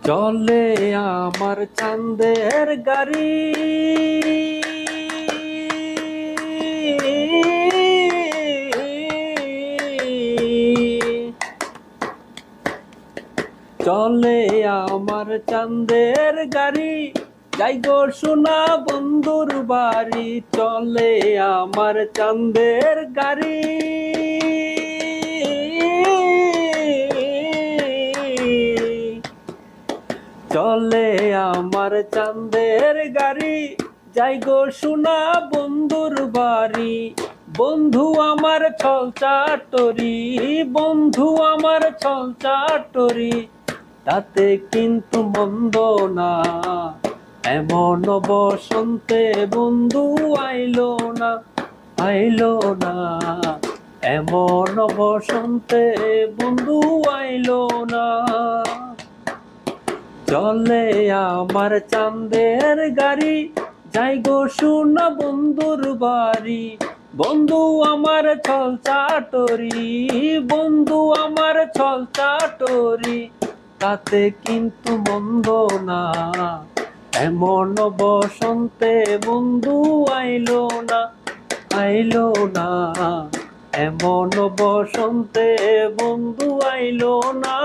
চলে আমার চাঁদের গাড়ি, চলে আমার চাঁদের গাড়ি, যাই গো সোনা বন্ধুর বাড়ি। চলে আমার চাঁদের গাড়ি, চলে আমার চাঁদের গাড়ি, যাই গো সোনা বন্ধুর বাড়ি। বন্ধু আমার ছল চাটরি, বন্ধু আমার ছল চাটরি, তাতে কিন্তু মন্দ না। এমন বসন্তে বন্ধু আইলো না, আইলো না। এমন বসন্তে বন্ধু আইলো না। চলে আমার চাঁদের গাড়ি, যাই গো সোনা বন্ধুর বাড়ি। বন্ধু আমার ছল চাটরি, বন্ধু আমার ছল চাটরি, তাতে কিন্তু মন্দ না। এমন বসন্তে বন্ধু আইলো না, আইলো না। এমন বসন্তে বন্ধু আইলো না।